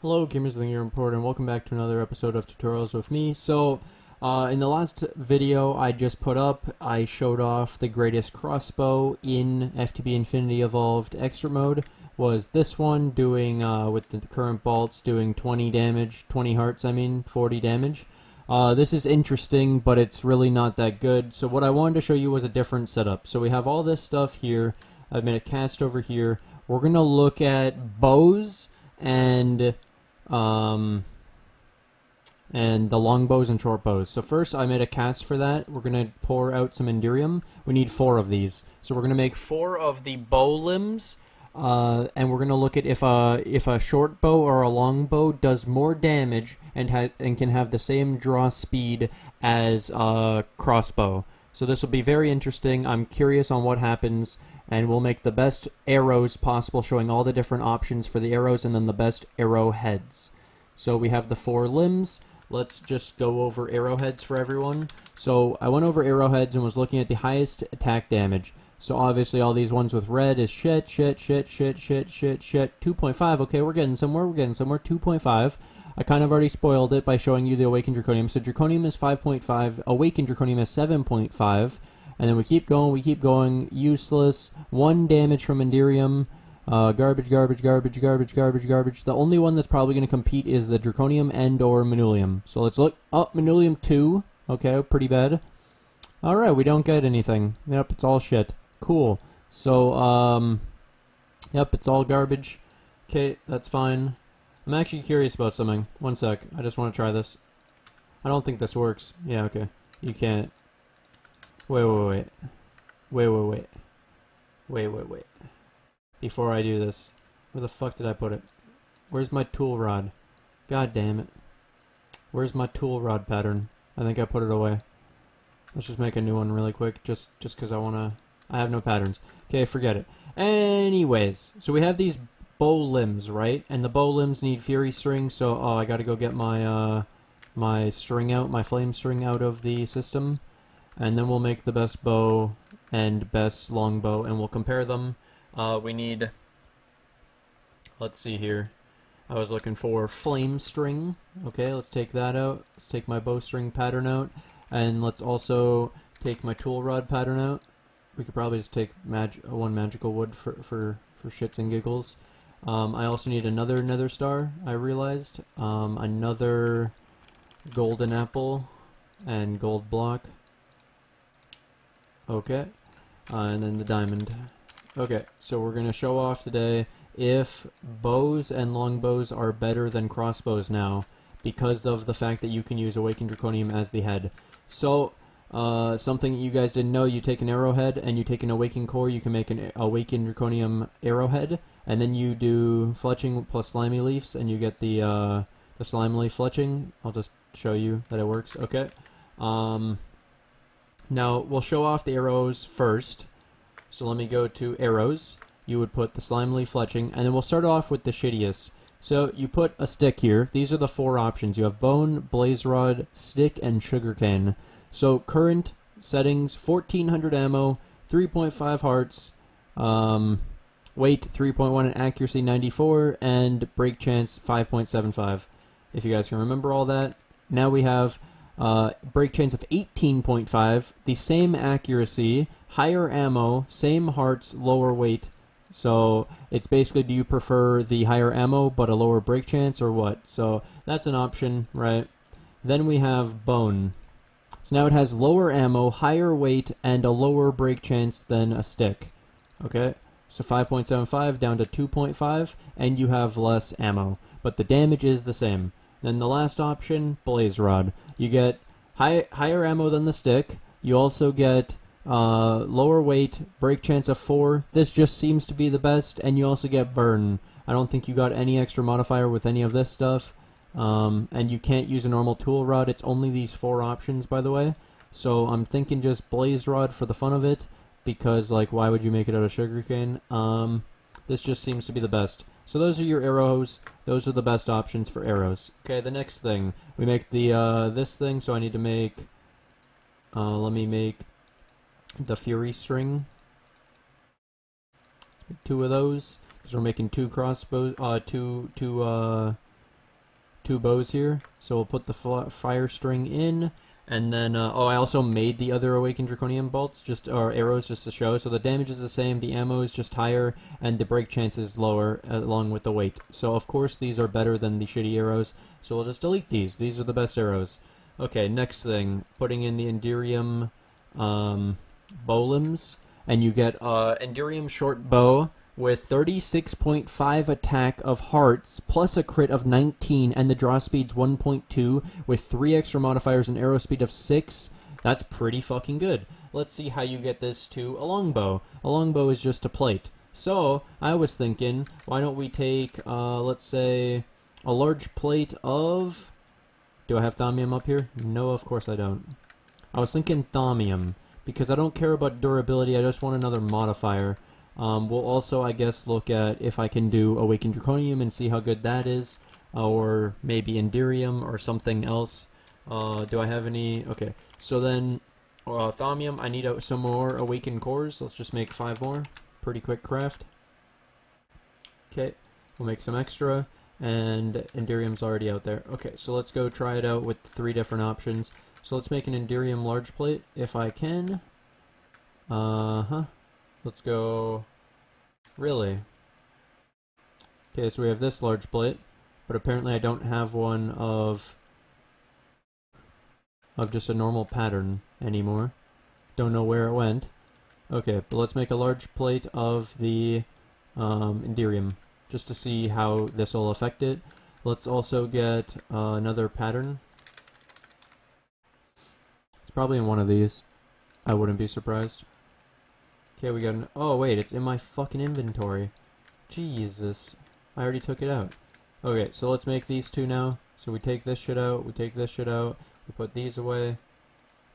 Hello, gamers of the Year Report, and welcome back to another episode of Tutorials with me. In the last video I just put up, I showed off the greatest crossbow in FTB Infinity Evolved Extra Mode. Was this one doing, with the current bolts, doing 20 damage, 20 hearts, 40 damage. This is interesting, but it's really not that good. So what I wanted to show you was a different setup. So we have all this stuff here. I've made a cast over here. We're going to look at bows and the longbows and short bows. So first I made a cast for that. We're going to pour out some Indium. We need 4 of these. So we're going to make 4 of the bow limbs, and we're going to look at if a short bow or a long bow does more damage and can have the same draw speed as a crossbow. So this will be very interesting. I'm curious on what happens, and we'll make the best arrows possible, showing all the different options for the arrows, and then the best arrowheads. So we have the 4 limbs. Let's just go over arrowheads for everyone. So I went over arrowheads and was looking at the highest attack damage. So obviously all these ones with red is shit. 2.5. Okay, we're getting somewhere. 2.5. I kind of already spoiled it by showing you the Awakened Draconium. So Draconium is 5.5, Awakened Draconium is 7.5, and then we keep going, useless, 1 damage from Indium, garbage. The only one that's probably going to compete is the Draconium and or Manulium. So let's look up Manulium 2, okay, pretty bad. Alright, we don't get anything. Yep, it's all shit. Cool. So, yep, it's all garbage. Okay, that's fine. I'm actually curious about something. One sec. I just want to try this. I don't think this works. Yeah, okay. You can't. Wait. Before I do this. Where the fuck did I put it? Where's my tool rod? God damn it. Where's my tool rod pattern? I think I put it away. Let's just make a new one really quick. Just because I have no patterns. Okay, forget it. Anyways. So we have these bow limbs, right? And the bow limbs need fury string, so I gotta go get my my string out, my flame string out of the system, and then we'll make the best bow and best longbow, and we'll compare them. We need, let's see here, I was looking for flame string. Okay, let's take that out. Let's take my bowstring pattern out, and let's also take my tool rod pattern out. We could probably just take one magical wood for shits and giggles. I also need another nether star, I realized. Another golden apple and gold block. Okay. And then the diamond. Okay, so we're going to show off today if bows and longbows are better than crossbows now, because of the fact that you can use Awakened Draconium as the head. So, something you guys didn't know, you take an arrowhead and you take an Awakened core, you can make an Awakened Draconium arrowhead, and then you do fletching plus slimy leaves, and you get the slime leaf fletching. I'll just show you that it works. Okay. Now, we'll show off the arrows first. So let me go to arrows. You would put the slime leaf fletching, and then we'll start off with the shittiest. So you put a stick here. These are the 4 options. You have bone, blaze rod, stick, and sugarcane. So current settings, 1400 ammo, 3.5 hearts, weight 3.1 and accuracy 94, and break chance 5.75. If you guys can remember all that. Now we have break chance of 18.5, the same accuracy, higher ammo, same hearts, lower weight. So it's basically, do you prefer the higher ammo but a lower break chance, or what? So that's an option, right? Then we have bone. So now it has lower ammo, higher weight, and a lower break chance than a stick. Okay? So 5.75 down to 2.5, and you have less ammo. But the damage is the same. Then the last option, blaze rod. You get higher ammo than the stick. You also get lower weight, break chance of 4. This just seems to be the best, and you also get burn. I don't think you got any extra modifier with any of this stuff. And you can't use a normal tool rod. It's only these 4 options, by the way. So I'm thinking just blaze rod for the fun of it, because, like, why would you make it out of sugarcane? This just seems to be the best. So those are your arrows. Those are the best options for arrows. Okay, the next thing. We make the, this thing, so I need to make, let me make the fury string. 2 of those, because we're making 2 crossbows, two 2 bows here. So we'll put the fire string in, and then oh, I also made the other awakened draconium bolts, or arrows, just to show. So the damage is the same, the ammo is just higher, and the break chance is lower along with the weight. So of course these are better than the shitty arrows. So we'll just delete these. These are the best arrows. Okay, next thing, putting in the Indium bowlimbs, and you get Indium short bow with 36.5 attack of hearts, plus a crit of 19, and the draw speed's 1.2, with 3 extra modifiers and arrow speed of 6. That's pretty fucking good. Let's see how you get this to a longbow. A longbow is just a plate. So, I was thinking, why don't we take, let's say, a large plate of... Do I have thaumium up here? No, of course I don't. I was thinking thaumium, because I don't care about durability, I just want another modifier. We'll also, I guess, look at if I can do Awakened Draconium and see how good that is, or maybe Indium or something else. Do I have any? Okay, so then thaumium, I need some more Awakened Cores. Let's just make 5 more. Pretty quick craft. Okay, we'll make some extra, and Indirium's already out there. Okay, so let's go try it out with 3 different options. So let's make an Indirium large plate, if I can. Let's go... Really? Okay, so we have this large plate, but apparently I don't have one of just a normal pattern anymore. Don't know where it went. Okay, but let's make a large plate of the Indium, just to see how this will affect it. Let's also get another pattern. It's probably in one of these. I wouldn't be surprised. Okay, we got an... Oh, wait, it's in my fucking inventory. Jesus. I already took it out. Okay, so let's make these 2 now. So we take this shit out, we take this shit out, we put these away,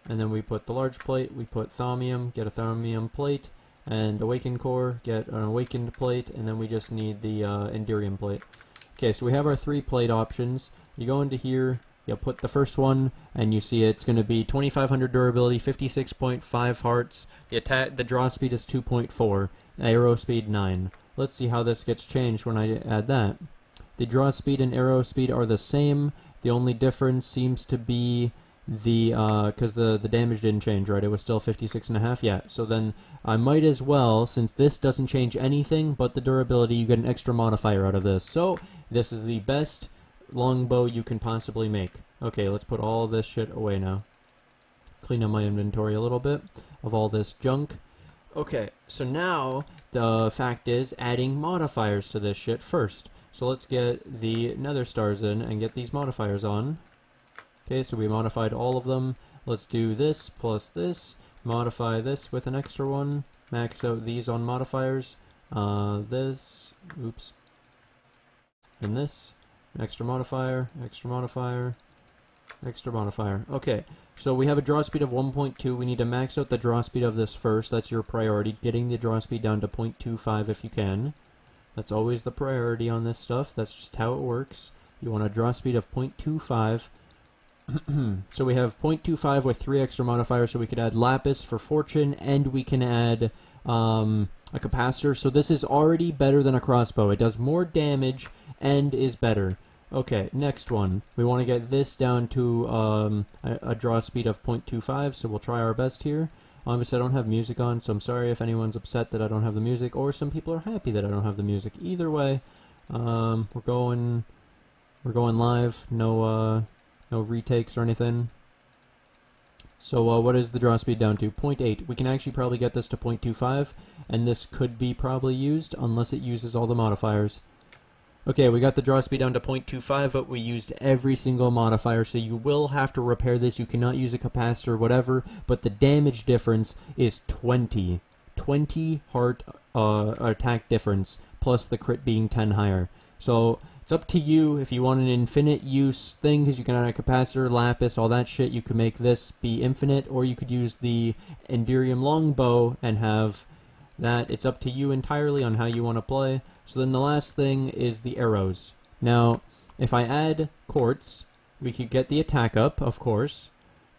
and then we put the large plate, we put thaumium, get a thaumium plate, and awakened core, get an awakened plate, and then we just need the Indirium plate. Okay, so we have our 3 plate options. You go into here, you put the first one, and you see it's going to be 2500 durability, 56.5 hearts. The draw speed is 2.4, arrow speed 9. Let's see how this gets changed when I add that. The draw speed and arrow speed are the same. The only difference seems to be the because the damage didn't change, right? It was still 56.5. Yeah. So then I might as well, since this doesn't change anything but the durability, you get an extra modifier out of this. So this is the best longbow you can possibly make. Okay, let's put all this shit away now. Clean up my inventory a little bit of all this junk. Okay, so now the fact is adding modifiers to this shit first. So let's get the nether stars in and get these modifiers on. Okay, so we modified all of them. Let's do this plus this. Modify this with an extra one. Max out these on modifiers. This. Oops. And this. Extra modifier, extra modifier, extra modifier. Okay, so we have a draw speed of 1.2. We need to max out the draw speed of this first. That's your priority. Getting the draw speed down to 0.25 if you can. That's always the priority on this stuff. That's just how it works. You want a draw speed of 0.25. So we have 0.25 with 3 extra modifiers, so we could add lapis for fortune, and we can add a capacitor. So this is already better than a crossbow. It does more damage and is better. Okay, next one. We want to get this down to a draw speed of 0.25, so we'll try our best here. Obviously, I don't have music on, so I'm sorry if anyone's upset that I don't have the music, or some people are happy that I don't have the music. Either way, we're going live. No retakes or anything. So what is the draw speed down to? 0.8. We can actually probably get this to 0.25, and this could be probably used unless it uses all the modifiers. Okay, we got the draw speed down to 0.25, but we used every single modifier, so you will have to repair this. You cannot use a capacitor or whatever, but the damage difference is 20. 20 heart attack difference, plus the crit being 10 higher. So it's up to you if you want an infinite use thing, because you can add a capacitor, lapis, all that shit. You can make this be infinite, or you could use the Indirium longbow and have that. It's up to you entirely on how you want to play. So then the last thing is the arrows. Now, if I add quartz, we could get the attack up, of course.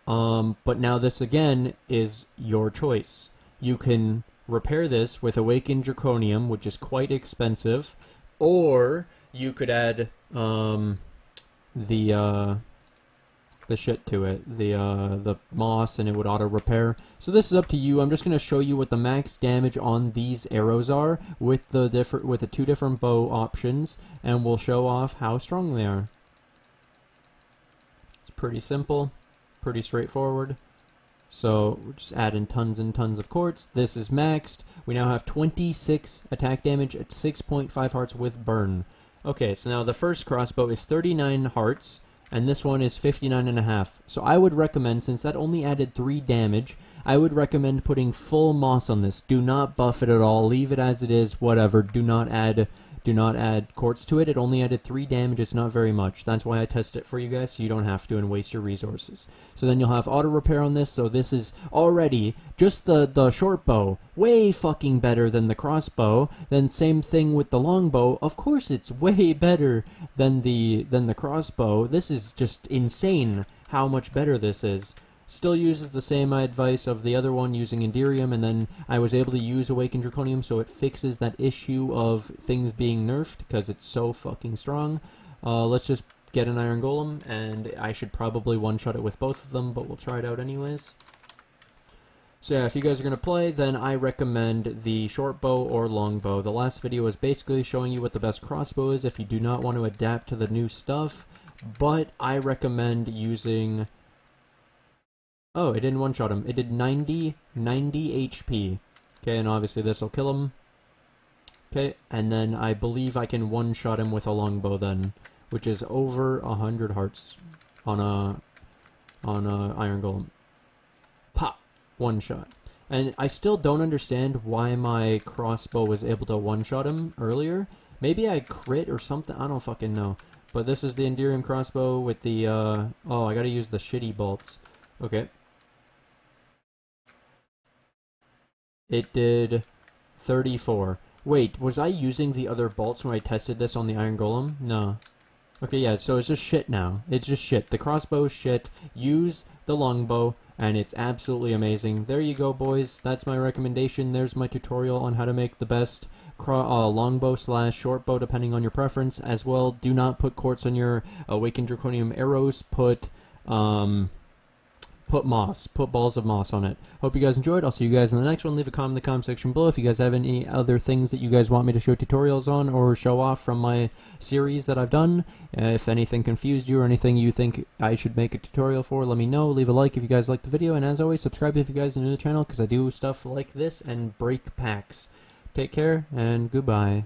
But now this again is your choice. You can repair this with Awakened Draconium, which is quite expensive, or you could add the shit to it, the moss, and it would auto repair. So this is up to you. I'm just gonna show you what the max damage on these arrows are with the two different bow options, and we'll show off how strong they are. It's pretty simple, pretty straightforward. So we're just adding tons and tons of quartz. This is maxed. We now have 26 attack damage at 6.5 hearts with burn. Okay, so now the first crossbow is 39 hearts, and this one is 59.5. So I would recommend, since that only added 3 damage, I would recommend putting full moss on this. Do not buff it at all. Leave it as it is, whatever. Do not add quartz to it. It only added 3 damage. It's not very much. That's why I test it for you guys, so you don't have to and waste your resources. So then you'll have auto repair on this. So this is already just the short bow, way fucking better than the crossbow. Then same thing with the longbow. Of course, it's way better than the crossbow. This is just insane how much better this is. Still uses the same advice of the other one using Indium, and then I was able to use Awakened Draconium, so it fixes that issue of things being nerfed, because it's so fucking strong. Let's just get an Iron Golem, and I should probably one-shot it with both of them, but we'll try it out anyways. So yeah, if you guys are going to play, then I recommend the short bow or longbow. The last video was basically showing you what the best crossbow is if you do not want to adapt to the new stuff, but I recommend using... Oh, it didn't one-shot him. It did 90 HP. Okay, and obviously this will kill him. Okay, and then I believe I can one-shot him with a longbow then, which is over 100 hearts on a Iron Golem. Pop! One shot. And I still don't understand why my crossbow was able to one-shot him earlier. Maybe I crit or something. I don't fucking know. But this is the Indium crossbow with the, oh, I gotta use the shitty bolts. Okay. It did 34. Wait, was I using the other bolts when I tested this on the Iron Golem? No. Okay, yeah, so it's just shit now. It's just shit. The crossbow is shit. Use the longbow, and it's absolutely amazing. There you go, boys. That's my recommendation. There's my tutorial on how to make the best longbow / short bow, depending on your preference. As well, do not put quartz on your Awakened Draconium arrows. Put moss. Put balls of moss on it. Hope you guys enjoyed. I'll see you guys in the next one. Leave a comment in the comment section below if you guys have any other things that you guys want me to show tutorials on or show off from my series that I've done. If anything confused you or anything you think I should make a tutorial for, let me know. Leave a like if you guys liked the video, and as always, subscribe if you guys are new to the channel, because I do stuff like this and break packs. Take care, and goodbye.